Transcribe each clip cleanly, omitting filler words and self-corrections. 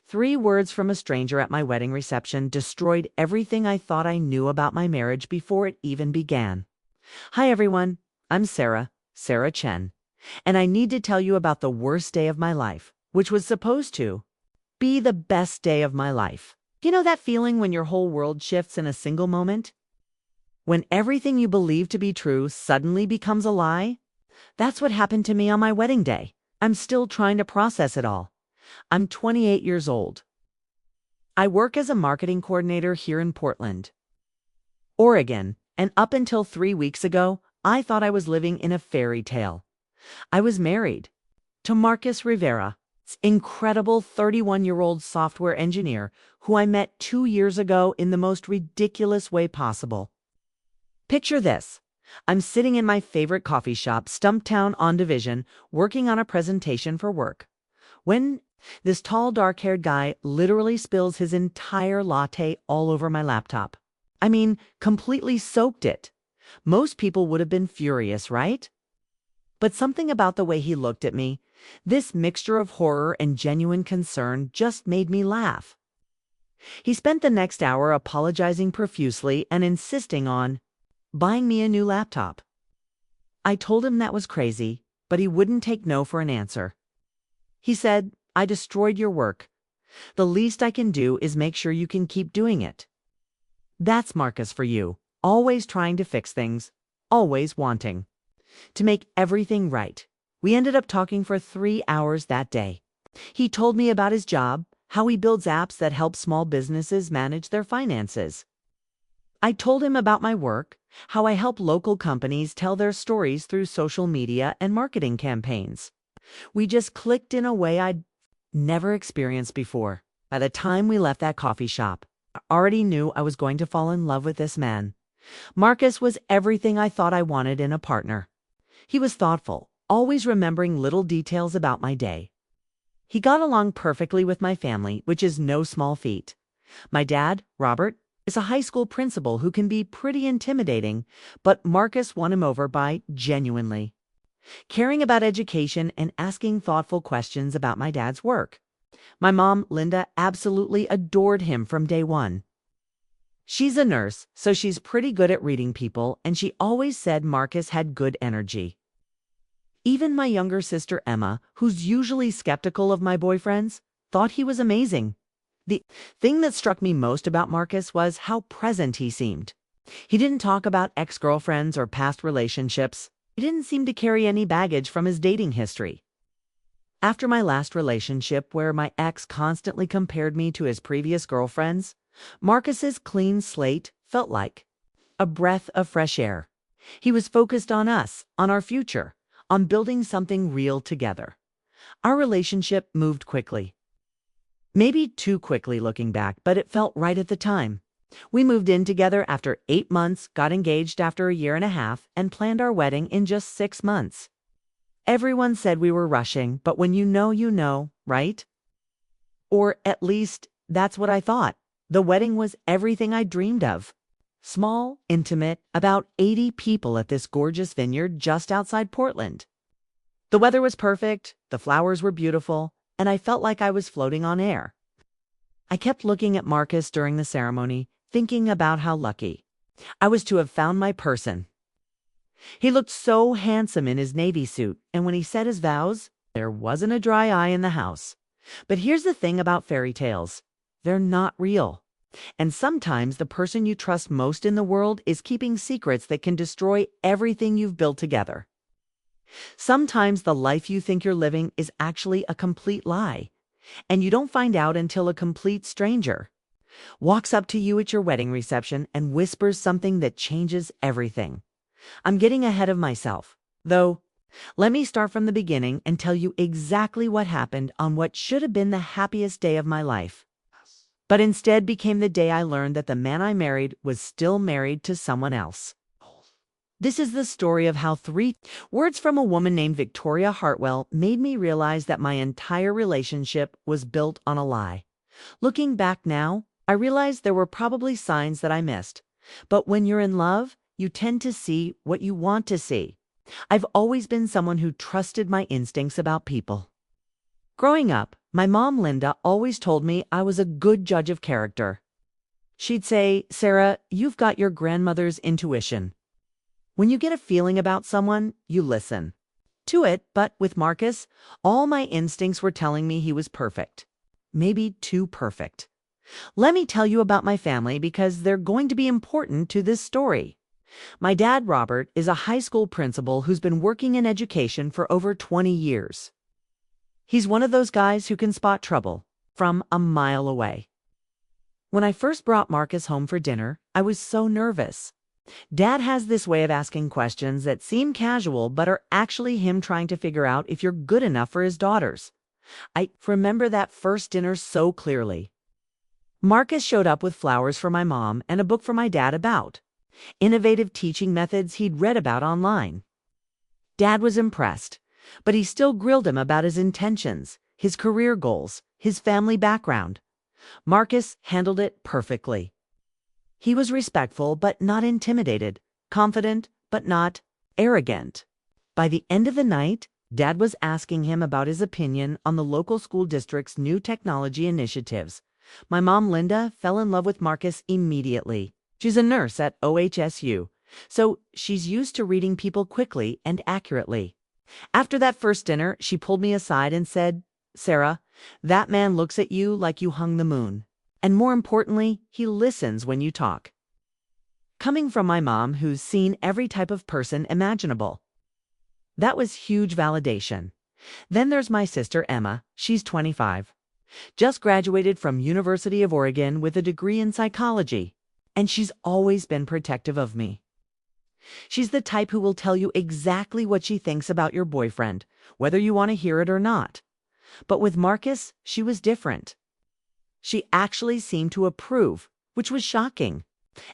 3 words from a stranger at my wedding reception destroyed everything I thought I knew about my marriage before it even began. Hi everyone, I'm Sarah Chen, and I need to tell you about the worst day of my life, which was supposed to be the best day of my life. You know that feeling when your whole world shifts in a single moment? When everything you believe to be true suddenly becomes a lie? That's what happened to me on my wedding day. I'm still trying to process it all. I'm 28 years old. I work as a marketing coordinator here in Portland, Oregon, and up until 3 weeks ago, I thought I was living in a fairy tale. I was married to Marcus Rivera, incredible 31-year-old software engineer who I met 2 years ago in the most ridiculous way possible. Picture this. I'm sitting in my favorite coffee shop, Stumptown on Division, working on a presentation for work, when this tall, dark-haired guy literally spills his entire latte all over my laptop. I mean, completely soaked it. Most people would have been furious, right? But something about the way he looked at me, this mixture of horror and genuine concern, just made me laugh. He spent the next hour apologizing profusely and insisting on buying me a new laptop. I told him that was crazy, but he wouldn't take no for an answer. He said, "I destroyed your work. The least I can do is make sure you can keep doing it." That's Marcus for you, always trying to fix things, always wanting to make everything right. We ended up talking for 3 hours that day. He told me about his job, how he builds apps that help small businesses manage their finances. I told him about my work, how I help local companies tell their stories through social media and marketing campaigns. We just clicked in a way I'd never experienced before. By the time we left that coffee shop, I already knew I was going to fall in love with this man. Marcus was everything I thought I wanted in a partner. He was thoughtful, always remembering little details about my day. He got along perfectly with my family, which is no small feat. My dad, Robert, is a high school principal who can be pretty intimidating, but Marcus won him over by genuinely caring about education and asking thoughtful questions about my dad's work. My mom, Linda, absolutely adored him from day one. She's a nurse, so she's pretty good at reading people, and she always said Marcus had good energy. Even my younger sister, Emma, who's usually skeptical of my boyfriends, thought he was amazing. The thing that struck me most about Marcus was how present he seemed. He didn't talk about ex-girlfriends or past relationships. He didn't seem to carry any baggage from his dating history. After my last relationship, where my ex constantly compared me to his previous girlfriends, Marcus's clean slate felt like a breath of fresh air. He was focused on us, on our future, on building something real together. Our relationship moved quickly. Maybe too quickly looking back, but it felt right at the time. We moved in together after 8 months, got engaged after a year and a half, and planned our wedding in just 6 months. Everyone said we were rushing, but when you know, right? Or at least, that's what I thought. The wedding was everything I dreamed of. Small, intimate, about 80 people at this gorgeous vineyard just outside Portland. The weather was perfect, the flowers were beautiful, and I felt like I was floating on air. I kept looking at Marcus during the ceremony, thinking about how lucky I was to have found my person. He looked so handsome in his navy suit, and when he said his vows, there wasn't a dry eye in the house. But here's the thing about fairy tales. They're not real. And sometimes the person you trust most in the world is keeping secrets that can destroy everything you've built together. Sometimes the life you think you're living is actually a complete lie, and you don't find out until a complete stranger walks up to you at your wedding reception and whispers something that changes everything. I'm getting ahead of myself, though. Let me start from the beginning and tell you exactly what happened on what should have been the happiest day of my life, but instead became the day I learned that the man I married was still married to someone else. This is the story of how 3 words from a woman named Victoria Hartwell made me realize that my entire relationship was built on a lie. Looking back now, I realize there were probably signs that I missed. But when you're in love, you tend to see what you want to see. I've always been someone who trusted my instincts about people. Growing up, my mom Linda always told me I was a good judge of character. She'd say, "Sarah, you've got your grandmother's intuition. When you get a feeling about someone, you listen to it." But with Marcus, all my instincts were telling me he was perfect. Maybe too perfect. Let me tell you about my family because they're going to be important to this story. My dad, Robert, is a high school principal who's been working in education for over 20 years. He's one of those guys who can spot trouble from a mile away. When I first brought Marcus home for dinner, I was so nervous. Dad has this way of asking questions that seem casual but are actually him trying to figure out if you're good enough for his daughters. I remember that first dinner so clearly. Marcus showed up with flowers for my mom and a book for my dad about innovative teaching methods he'd read about online. Dad was impressed, but he still grilled him about his intentions, his career goals, his family background. Marcus handled it perfectly. He was respectful but not intimidated, confident but not arrogant. By the end of the night, Dad was asking him about his opinion on the local school district's new technology initiatives. My mom Linda fell in love with Marcus immediately. She's a nurse at OHSU, so she's used to reading people quickly and accurately. After that first dinner, she pulled me aside and said, "Sarah, that man looks at you like you hung the moon. And more importantly, he listens when you talk." Coming from my mom, who's seen every type of person imaginable. That was huge validation. Then there's my sister Emma. She's 25. Just graduated from University of Oregon with a degree in psychology. And she's always been protective of me. She's the type who will tell you exactly what she thinks about your boyfriend, whether you want to hear it or not. But with Marcus, she was different. She actually seemed to approve, which was shocking.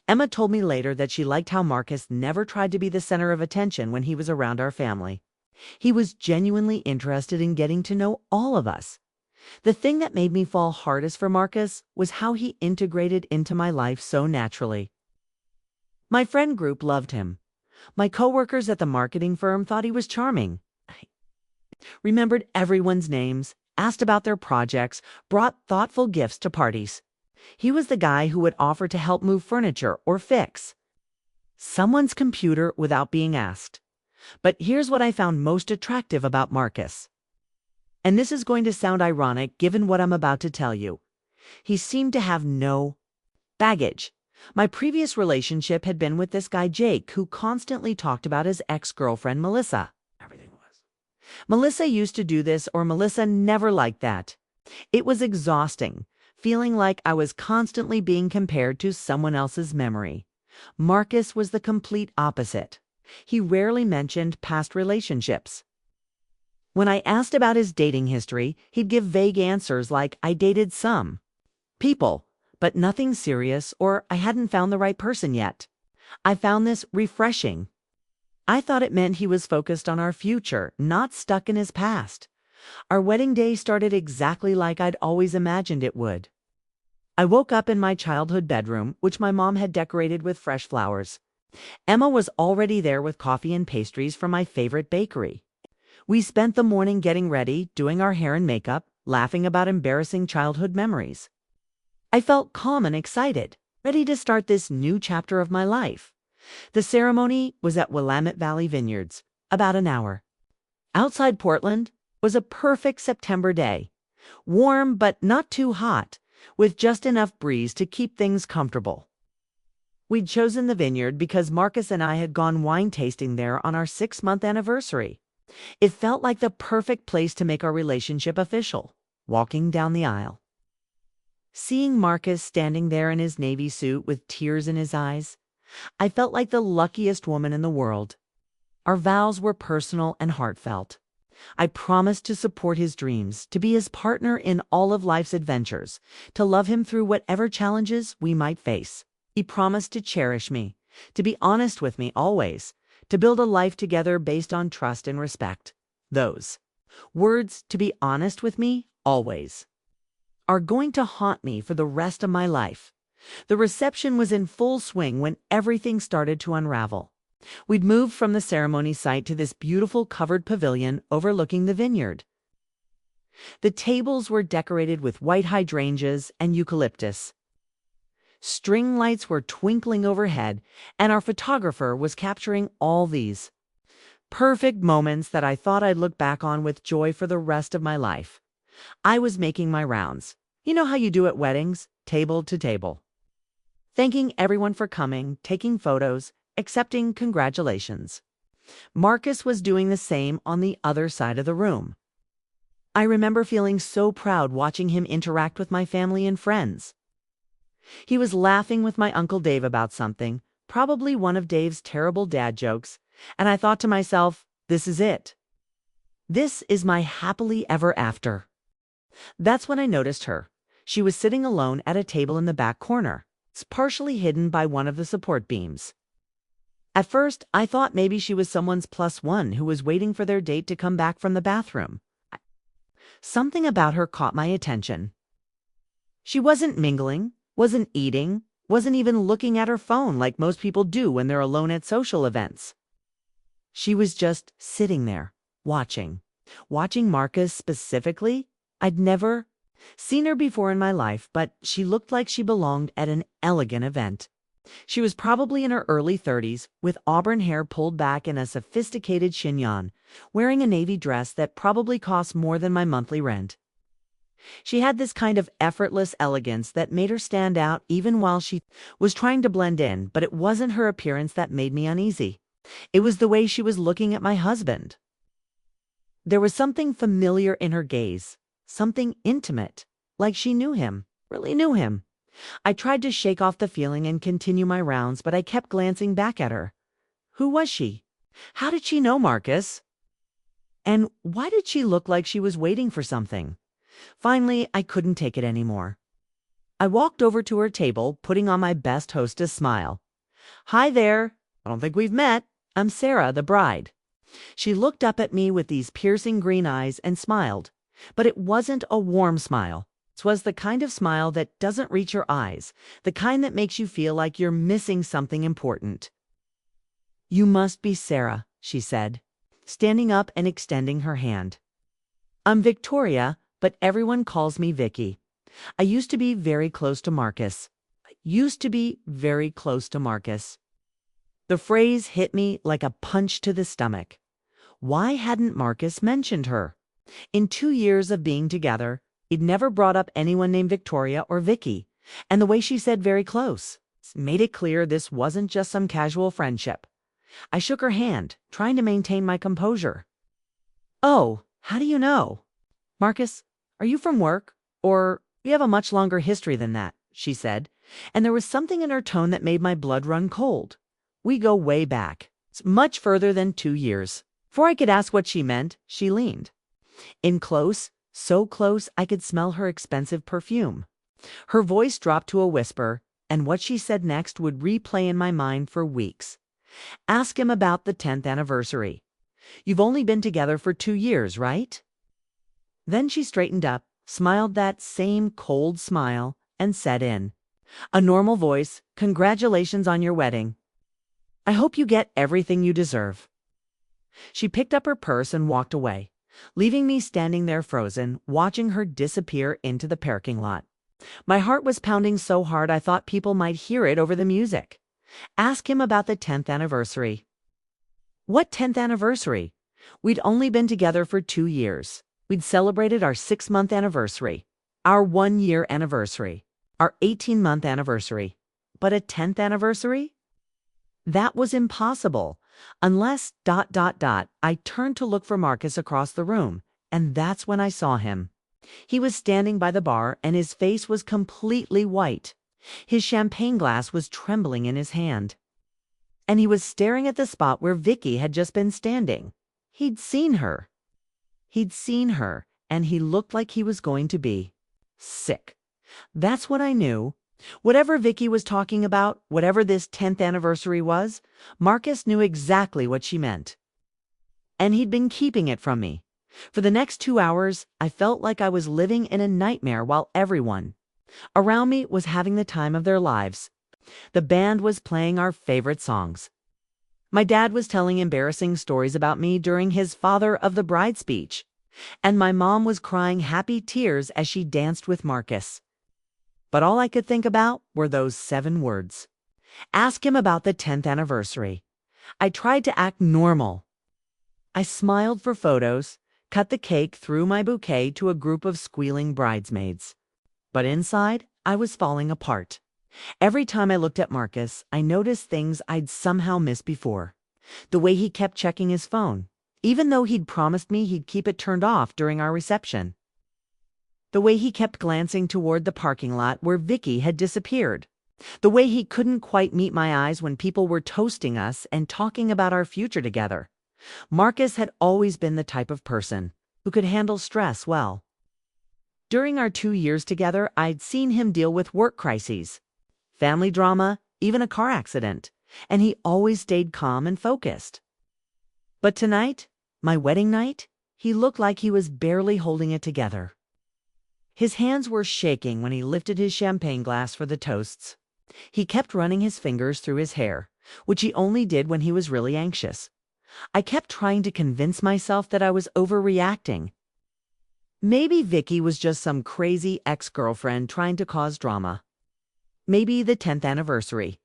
Emma told me later that she liked how Marcus never tried to be the center of attention when he was around our family. He was genuinely interested in getting to know all of us. The thing that made me fall hardest for Marcus was how he integrated into my life so naturally. My friend group loved him. My coworkers at the marketing firm thought he was charming. I remembered everyone's names, asked about their projects, brought thoughtful gifts to parties. He was the guy who would offer to help move furniture or fix someone's computer without being asked. But here's what I found most attractive about Marcus. And this is going to sound ironic given what I'm about to tell you. He seemed to have no baggage. My previous relationship had been with this guy Jake, who constantly talked about his ex-girlfriend Melissa. Everything was. Melissa used to do this, or Melissa never liked that. It was exhausting, feeling like I was constantly being compared to someone else's memory. Marcus was the complete opposite. He rarely mentioned past relationships. When I asked about his dating history, he'd give vague answers like, "I dated some people, but nothing serious," or "I hadn't found the right person yet." I found this refreshing. I thought it meant he was focused on our future, not stuck in his past. Our wedding day started exactly like I'd always imagined it would. I woke up in my childhood bedroom, which my mom had decorated with fresh flowers. Emma was already there with coffee and pastries from my favorite bakery. We spent the morning getting ready, doing our hair and makeup, laughing about embarrassing childhood memories. I felt calm and excited, ready to start this new chapter of my life. The ceremony was at Willamette Valley Vineyards, about an hour. Outside Portland was a perfect September day. Warm but not too hot, with just enough breeze to keep things comfortable. We'd chosen the vineyard because Marcus and I had gone wine tasting there on our 6-month anniversary. It felt like the perfect place to make our relationship official, walking down the aisle. Seeing Marcus standing there in his navy suit with tears in his eyes, I felt like the luckiest woman in the world. Our vows were personal and heartfelt. I promised to support his dreams, to be his partner in all of life's adventures, to love him through whatever challenges we might face. He promised to cherish me, to be honest with me always, to build a life together based on trust and respect. Those words, "to be honest with me always," are going to haunt me for the rest of my life. The reception was in full swing when everything started to unravel. We'd moved from the ceremony site to this beautiful covered pavilion overlooking the vineyard. The tables were decorated with white hydrangeas and eucalyptus. String lights were twinkling overhead, and our photographer was capturing all these perfect moments that I thought I'd look back on with joy for the rest of my life. I was making my rounds. You know how you do at weddings, table to table. Thanking everyone for coming, taking photos, accepting congratulations. Marcus was doing the same on the other side of the room. I remember feeling so proud watching him interact with my family and friends. He was laughing with my Uncle Dave about something, probably one of Dave's terrible dad jokes, and I thought to myself, this is it. This is my happily ever after. That's when I noticed her. She was sitting alone at a table in the back corner. It's partially hidden by one of the support beams. At first, I thought maybe she was someone's +1 who was waiting for their date to come back from the bathroom. Something about her caught my attention. She wasn't mingling, wasn't eating, wasn't even looking at her phone like most people do when they're alone at social events. She was just sitting there, watching Marcus specifically. I'd never seen her before in my life, but she looked like she belonged at an elegant event. She was probably in her early 30s, with auburn hair pulled back in a sophisticated chignon, wearing a navy dress that probably cost more than my monthly rent. She had this kind of effortless elegance that made her stand out even while she was trying to blend in, but it wasn't her appearance that made me uneasy. It was the way she was looking at my husband. There was something familiar in her gaze, something intimate, like she knew him, really knew him. I tried to shake off the feeling and continue my rounds, but I kept glancing back at her. Who was she? How did she know Marcus? And why did she look like she was waiting for something? Finally, I couldn't take it anymore. I walked over to her table, putting on my best hostess smile. Hi there. I don't think we've met. I'm Sarah, the bride. She looked up at me with these piercing green eyes and smiled. But it wasn't a warm smile. It was the kind of smile that doesn't reach your eyes, the kind that makes you feel like you're missing something important. You must be Sarah, she said, standing up and extending her hand. I'm Victoria, but everyone calls me Vicki. I used to be very close to Marcus. The phrase hit me like a punch to the stomach. Why hadn't Marcus mentioned her? In 2 years of being together, he'd never brought up anyone named Victoria or Vicki, and the way she said very close made it clear this wasn't just some casual friendship. I shook her hand, trying to maintain my composure. Oh, how do you know? Marcus, are you from work? Or we have a much longer history than that, she said, and there was something in her tone that made my blood run cold. We go way back. It's much further than 2 years. Before I could ask what she meant, she leaned in close, so close I could smell her expensive perfume. Her voice dropped to a whisper, and what she said next would replay in my mind for weeks. Ask him about the 10th anniversary. You've only been together for 2 years, right? Then she straightened up, smiled that same cold smile, and said in a normal voice, Congratulations on your wedding. I hope you get everything you deserve. She picked up her purse and walked away, leaving me standing there frozen, watching her disappear into the parking lot. My heart was pounding so hard I thought people might hear it over the music. Ask him about the 10th anniversary. What 10th anniversary? We'd only been together for 2 years. We'd celebrated our 6-month anniversary, our 1-year anniversary, our 18-month anniversary. But a 10th anniversary? That was impossible. Unless ... I turned to look for Marcus across the room, and that's when I saw him. He was standing by the bar, and his face was completely white. His champagne glass was trembling in his hand. And he was staring at the spot where Vicki had just been standing. He'd seen her, and he looked like he was going to be sick. That's what I knew. Whatever Vicki was talking about, whatever this 10th anniversary was, Marcus knew exactly what she meant. And he'd been keeping it from me. For the next 2 hours, I felt like I was living in a nightmare while everyone around me was having the time of their lives. The band was playing our favorite songs. My dad was telling embarrassing stories about me during his father of the bride speech. And my mom was crying happy tears as she danced with Marcus. But all I could think about were those 7 words. Ask him about the 10th anniversary. I tried to act normal. I smiled for photos, cut the cake, threw my bouquet to a group of squealing bridesmaids. But inside, I was falling apart. Every time I looked at Marcus, I noticed things I'd somehow missed before. The way he kept checking his phone, even though he'd promised me he'd keep it turned off during our reception. The way he kept glancing toward the parking lot where Vicki had disappeared. The way he couldn't quite meet my eyes when people were toasting us and talking about our future together. Marcus had always been the type of person who could handle stress well. During our 2 years together, I'd seen him deal with work crises, family drama, even a car accident, and he always stayed calm and focused. But tonight, my wedding night, he looked like he was barely holding it together. His hands were shaking when he lifted his champagne glass for the toasts. He kept running his fingers through his hair, which he only did when he was really anxious. I kept trying to convince myself that I was overreacting. Maybe Vicki was just some crazy ex-girlfriend trying to cause drama. Maybe the 10th anniversary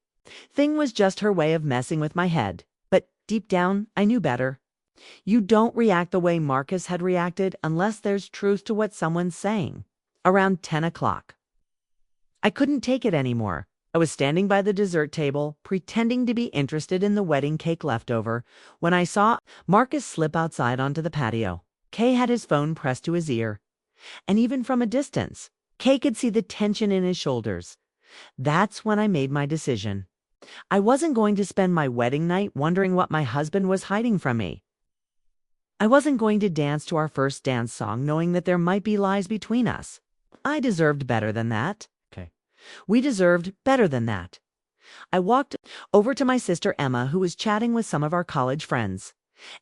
thing was just her way of messing with my head. But deep down, I knew better. You don't react the way Marcus had reacted unless there's truth to what someone's saying. Around 10 o'clock. I couldn't take it anymore. I was standing by the dessert table, pretending to be interested in the wedding cake leftover, when I saw Marcus slip outside onto the patio. Kay had his phone pressed to his ear. And even from a distance, Kay could see the tension in his shoulders. That's when I made my decision. I wasn't going to spend my wedding night wondering what my husband was hiding from me. I wasn't going to dance to our first dance song knowing that there might be lies between us. I deserved better than that. We deserved better than that. I walked over to my sister Emma, who was chatting with some of our college friends.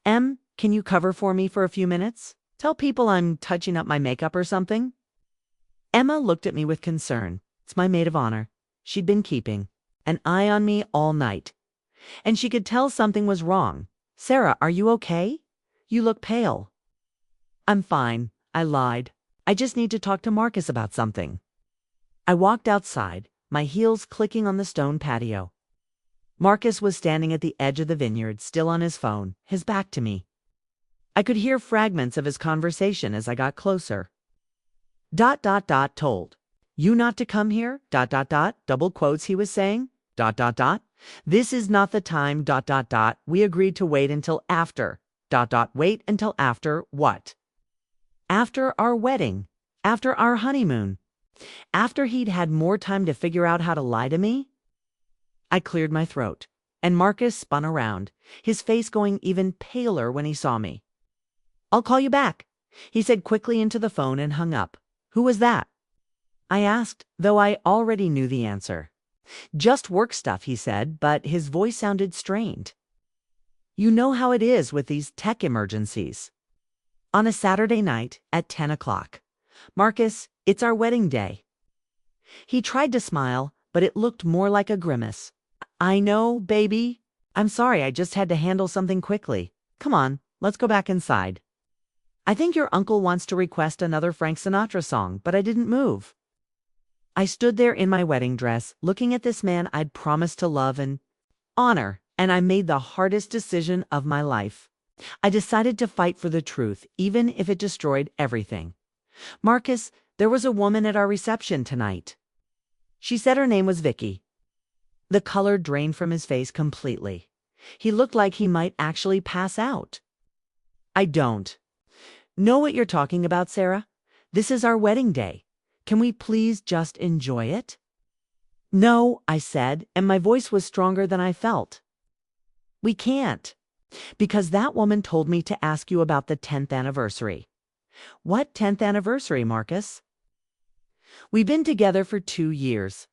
Em, can you cover for me for a few minutes? Tell people I'm touching up my makeup or something? Emma looked at me with concern. It's my maid of honor. She'd been keeping an eye on me all night. And she could tell something was wrong. Sarah, are you okay? You look pale. I'm fine, I lied. I just need to talk to Marcus about something. I walked outside, my heels clicking on the stone patio. Marcus was standing at the edge of the vineyard, still on his phone, his back to me. I could hear fragments of his conversation as I got closer. ... told. You not to come here, ... double quotes he was saying, ... This is not the time, ... We agreed to wait until after, ... Wait until after what? After our wedding, after our honeymoon. After he'd had more time to figure out how to lie to me? I cleared my throat, and Marcus spun around, his face going even paler when he saw me. I'll call you back, he said quickly into the phone and hung up. Who was that? I asked, though I already knew the answer. Just work stuff, he said, but his voice sounded strained. You know how it is with these tech emergencies. On a Saturday night at 10 o'clock. Marcus, it's our wedding day. He tried to smile, but it looked more like a grimace. I know, baby. I'm sorry, I just had to handle something quickly. Come on, let's go back inside. I think your uncle wants to request another Frank Sinatra song, but I didn't move. I stood there in my wedding dress, looking at this man I'd promised to love and honor, and I made the hardest decision of my life. I decided to fight for the truth, even if it destroyed everything. Marcus, there was a woman at our reception tonight. She said her name was Vicki. The color drained from his face completely. He looked like he might actually pass out. I don't know what you're talking about, Sarah. This is our wedding day. Can we please just enjoy it? No, I said, and my voice was stronger than I felt. We can't, because that woman told me to ask you about the 10th anniversary. What 10th anniversary, Marcus? We've been together for 2 years.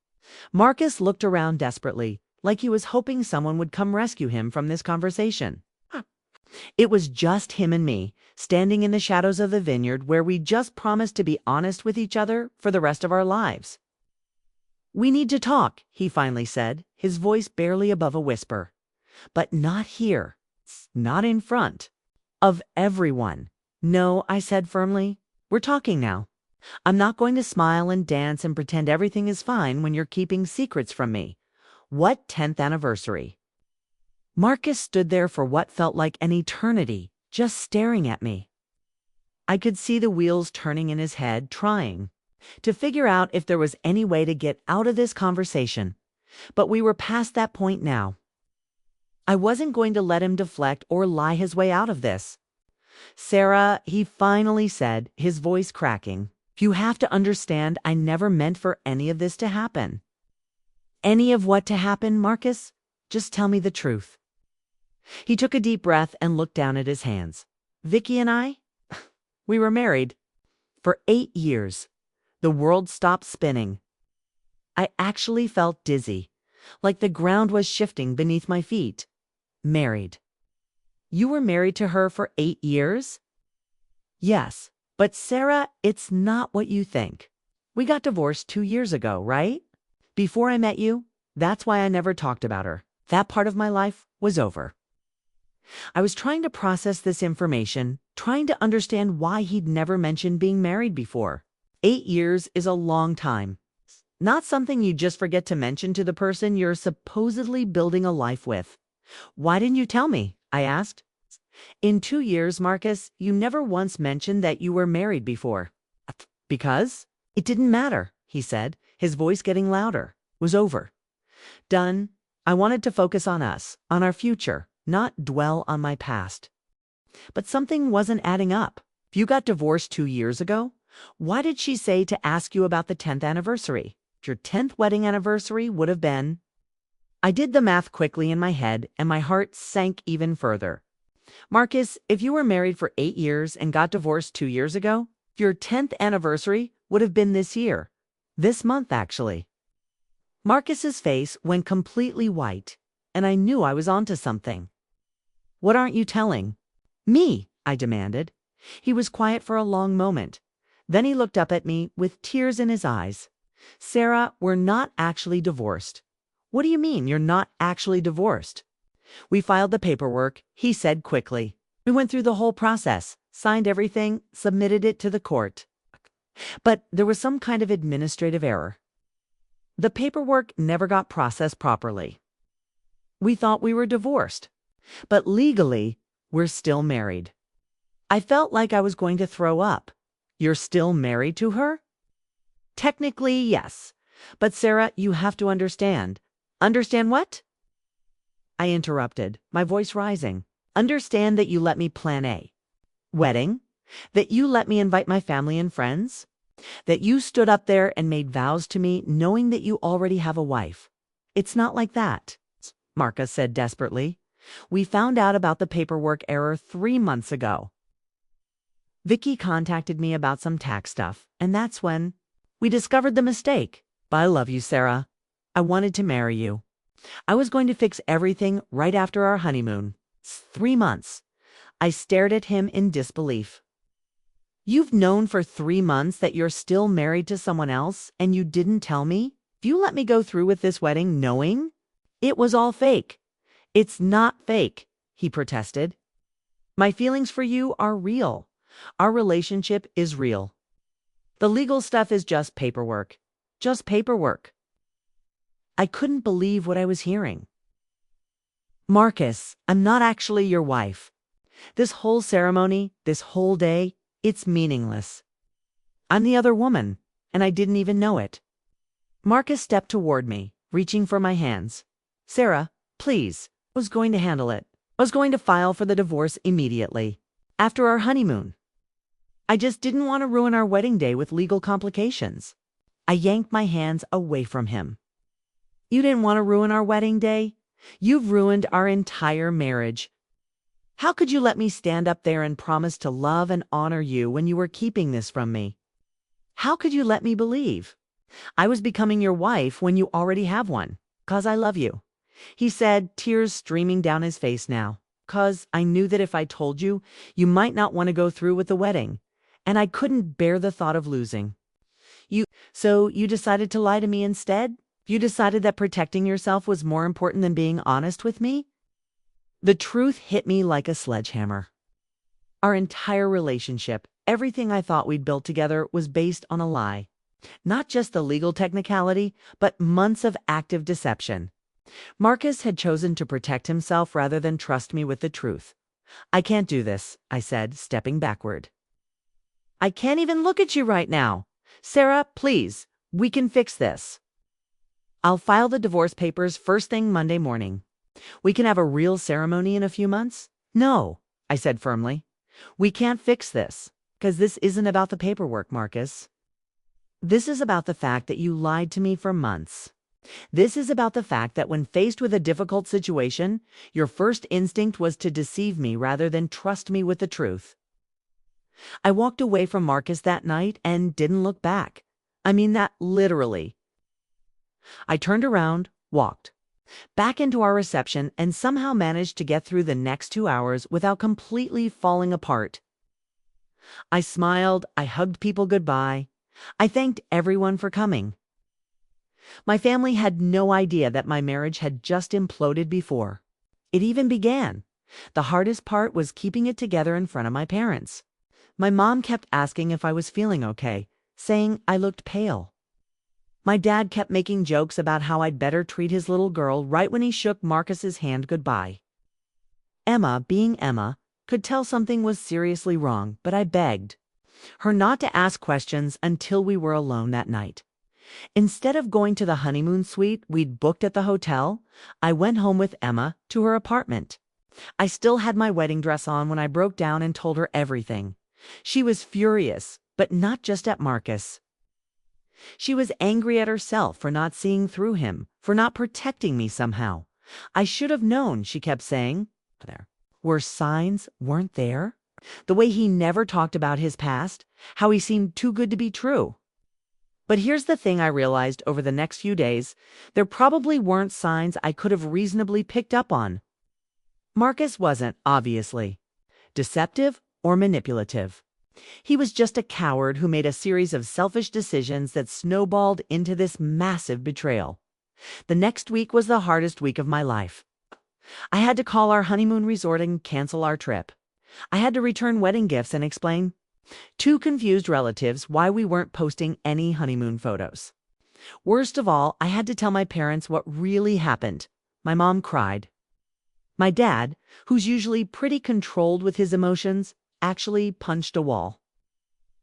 Marcus looked around desperately, like he was hoping someone would come rescue him from this conversation. It was just him and me, standing in the shadows of the vineyard where we just promised to be honest with each other for the rest of our lives. We need to talk, he finally said, his voice barely above a whisper. But not here, not in front of everyone. No, I said firmly. We're talking now. I'm not going to smile and dance and pretend everything is fine when you're keeping secrets from me. What 10th anniversary? Marcus stood there for what felt like an eternity, just staring at me. I could see the wheels turning in his head, trying to figure out if there was any way to get out of this conversation. But we were past that point now. I wasn't going to let him deflect or lie his way out of this. Sarah, he finally said, his voice cracking, you have to understand I never meant for any of this to happen. Any of what to happen, Marcus? Just tell me the truth. He took a deep breath and looked down at his hands. Vicki and I? We were married. For 8 years. The world stopped spinning. I actually felt dizzy, like the ground was shifting beneath my feet. Married. You were married to her for 8 years? Yes, but Sarah, it's not what you think. We got divorced 2 years ago, right? Before I met you, that's why I never talked about her. That part of my life was over. I was trying to process this information, trying to understand why he'd never mentioned being married before. 8 years is a long time. Not something you just forget to mention to the person you're supposedly building a life with. Why didn't you tell me? I asked. In 2 years, Marcus, you never once mentioned that you were married before. Because? It didn't matter, he said, his voice getting louder. It was over. Done. I wanted to focus on us, on our future, not dwell on my past. But something wasn't adding up. If you got divorced 2 years ago, why did she say to ask you about the 10th anniversary? Your 10th wedding anniversary would have been... I did the math quickly in my head, and my heart sank even further. Marcus, if you were married for 8 years and got divorced 2 years ago, your 10th anniversary would have been this year. This month, actually. Marcus's face went completely white, and I knew I was onto something. What aren't you telling? Me, I demanded. He was quiet for a long moment. Then he looked up at me with tears in his eyes. Sarah, we're not actually divorced. What do you mean you're not actually divorced? We filed the paperwork, he said quickly. We went through the whole process, signed everything, submitted it to the court. But there was some kind of administrative error. The paperwork never got processed properly. We thought we were divorced, but legally, we're still married. I felt like I was going to throw up. You're still married to her? Technically, yes. But Sarah, you have to understand. Understand what? I interrupted, my voice rising. Understand that you let me plan a wedding? That you let me invite my family and friends? That you stood up there and made vows to me knowing that you already have a wife? It's not like that, Marcus said desperately. We found out about the paperwork error 3 months ago. Vicki contacted me about some tax stuff, and that's when we discovered the mistake. But I love you, Sarah. I wanted to marry you. I was going to fix everything right after our honeymoon. 3 months. I stared at him in disbelief. You've known for 3 months that you're still married to someone else, and you didn't tell me? If you let me go through with this wedding knowing it was all fake. It's not fake, he protested. My feelings for you are real. Our relationship is real. The legal stuff is just paperwork. Just paperwork. I couldn't believe what I was hearing. Marcus, I'm not actually your wife. This whole ceremony, this whole day, it's meaningless. I'm the other woman, and I didn't even know it. Marcus stepped toward me, reaching for my hands. Sarah, please. I was going to handle it. I was going to file for the divorce immediately. After our honeymoon. I just didn't want to ruin our wedding day with legal complications. I yanked my hands away from him. You didn't want to ruin our wedding day? You've ruined our entire marriage. How could you let me stand up there and promise to love and honor you when you were keeping this from me? How could you let me believe I was becoming your wife when you already have one? 'Cause I love you, he said, tears streaming down his face now. 'Cause I knew that if I told you, you might not want to go through with the wedding, and I couldn't bear the thought of losing. So you decided to lie to me instead? You decided that protecting yourself was more important than being honest with me? The truth hit me like a sledgehammer. Our entire relationship, everything I thought we'd built together, was based on a lie. Not just the legal technicality, but months of active deception. Marcus had chosen to protect himself rather than trust me with the truth. "I can't do this," I said, stepping backward. "I can't even look at you right now. Sarah, please, we can fix this. I'll file the divorce papers first thing Monday morning. We can have a real ceremony in a few months." "No," I said firmly. "We can't fix this, because this isn't about the paperwork, Marcus. This is about the fact that you lied to me for months. This is about the fact that when faced with a difficult situation, your first instinct was to deceive me rather than trust me with the truth." I walked away from Marcus that night and didn't look back. I mean that literally. I turned around, walked back into our reception, and somehow managed to get through the next 2 hours without completely falling apart. I smiled, I hugged people goodbye. I thanked everyone for coming. My family had no idea that my marriage had just imploded before it even began. The hardest part was keeping it together in front of my parents. My mom kept asking if I was feeling okay, saying I looked pale. My dad kept making jokes about how I'd better treat his little girl right when he shook Marcus's hand goodbye. Emma, being Emma, could tell something was seriously wrong, but I begged her not to ask questions until we were alone that night. Instead of going to the honeymoon suite we'd booked at the hotel, I went home with Emma to her apartment. I still had my wedding dress on when I broke down and told her everything. She was furious, but not just at Marcus. She was angry at herself for not seeing through him, for not protecting me somehow. "I should have known," she kept saying. There were signs, weren't there? The way he never talked about his past, how he seemed too good to be true. But here's the thing I realized over the next few days. There probably weren't signs I could have reasonably picked up on. Marcus wasn't, obviously, deceptive or manipulative. He was just a coward who made a series of selfish decisions that snowballed into this massive betrayal. The next week was the hardest week of my life. I had to call our honeymoon resort and cancel our trip. I had to return wedding gifts and explain to confused relatives why we weren't posting any honeymoon photos. Worst of all, I had to tell my parents what really happened. My mom cried. My dad, who's usually pretty controlled with his emotions, actually punched a wall.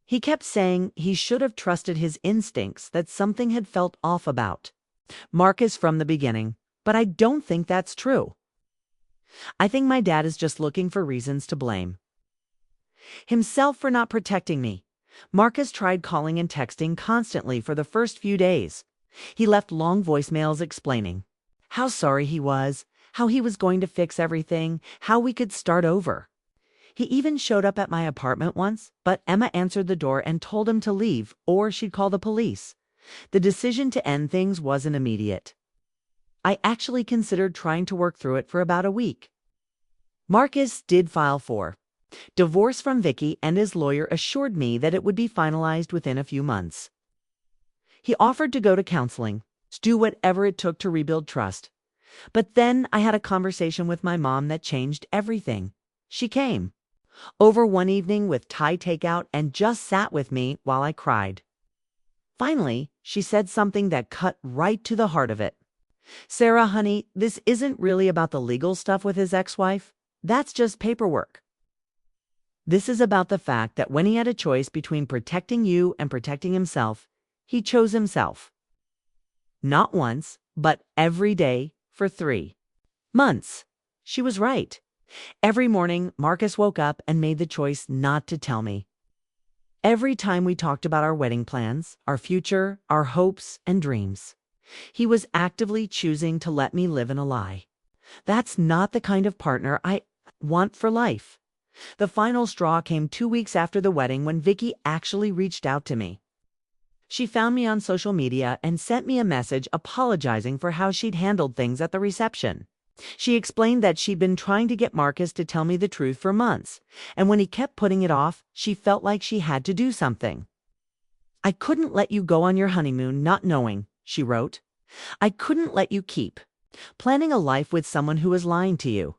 He kept saying he should have trusted his instincts, that something had felt off about Marcus from the beginning, but I don't think that's true. I think my dad is just looking for reasons to blame himself for not protecting me. Marcus tried calling and texting constantly for the first few days. He left long voicemails explaining how sorry he was, how he was going to fix everything, how we could start over. He even showed up at my apartment once, but Emma answered the door and told him to leave or she'd call the police. The decision to end things wasn't immediate. I actually considered trying to work through it for about a week. Marcus did file for divorce from Vicki, and his lawyer assured me that it would be finalized within a few months. He offered to go to counseling, to do whatever it took to rebuild trust. But then I had a conversation with my mom that changed everything. She came over one evening with Thai takeout and just sat with me while I cried. Finally, she said something that cut right to the heart of it. "Sarah, honey, this isn't really about the legal stuff with his ex-wife. That's just paperwork. This is about the fact that when he had a choice between protecting you and protecting himself, he chose himself. Not once, but every day for 3 months." She was right. Every morning, Marcus woke up and made the choice not to tell me. Every time we talked about our wedding plans, our future, our hopes and dreams, he was actively choosing to let me live in a lie. That's not the kind of partner I want for life. The final straw came 2 weeks after the wedding when Vicki actually reached out to me. She found me on social media and sent me a message apologizing for how she'd handled things at the reception. She explained that she'd been trying to get Marcus to tell me the truth for months, and when he kept putting it off, she felt like she had to do something. "I couldn't let you go on your honeymoon not knowing," she wrote. "I couldn't let you keep planning a life with someone who was lying to you.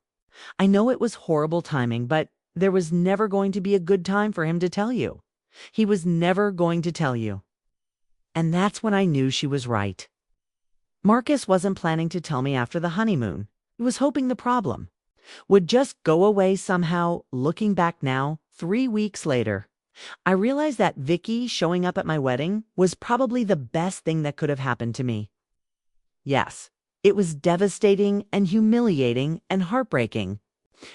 I know it was horrible timing, but There was never going to be a good time for him to tell you. He was never going to tell you. And that's when I knew she was right. Marcus wasn't planning to tell me after the honeymoon. He was hoping the problem would just go away somehow. Looking back now, 3 weeks later, I realized that Vicki showing up at my wedding was probably the best thing that could have happened to me. Yes, it was devastating and humiliating and heartbreaking,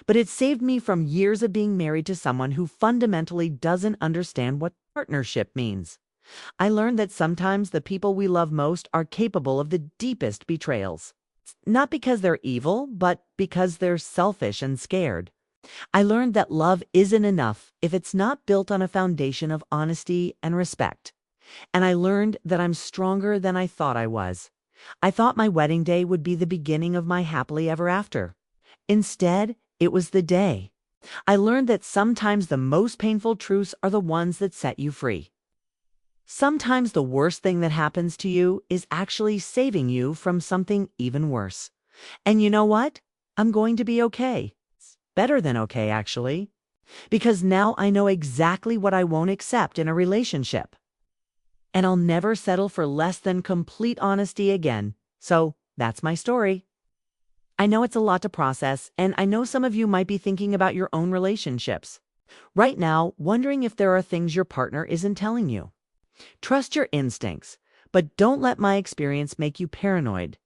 but it saved me from years of being married to someone who fundamentally doesn't understand what partnership means. I learned that sometimes the people we love most are capable of the deepest betrayals. Not because they're evil, but because they're selfish and scared. I learned that love isn't enough if it's not built on a foundation of honesty and respect. And I learned that I'm stronger than I thought I was. I thought my wedding day would be the beginning of my happily ever after. Instead, it was the day. I learned that sometimes the most painful truths are the ones that set you free. Sometimes the worst thing that happens to you is actually saving you from something even worse. And you know what? I'm going to be okay. It's better than okay, actually. Because now I know exactly what I won't accept in a relationship. And I'll never settle for less than complete honesty again. So that's my story. I know it's a lot to process, and I know some of you might be thinking about your own relationships. Right now, wondering if there are things your partner isn't telling you. Trust your instincts, but don't let my experience make you paranoid.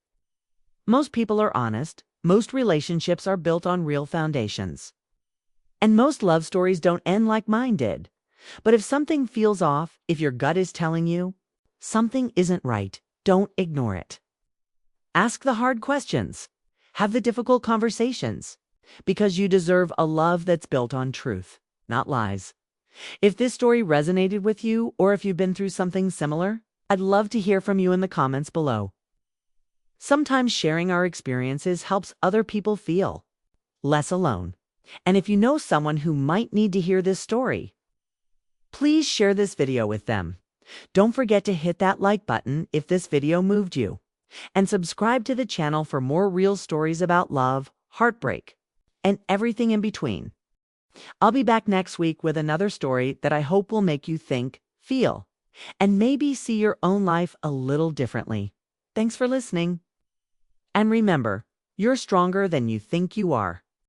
Most people are honest, most relationships are built on real foundations. And most love stories don't end like mine did. But if something feels off, if your gut is telling you something isn't right, don't ignore it. Ask the hard questions. Have the difficult conversations. Because you deserve a love that's built on truth, not lies. If this story resonated with you, or if you've been through something similar, I'd love to hear from you in the comments below. Sometimes sharing our experiences helps other people feel less alone. And if you know someone who might need to hear this story, please share this video with them. Don't forget to hit that like button if this video moved you. And subscribe to the channel for more real stories about love, heartbreak, and everything in between. I'll be back next week with another story that I hope will make you think, feel, and maybe see your own life a little differently. Thanks for listening. And remember, you're stronger than you think you are.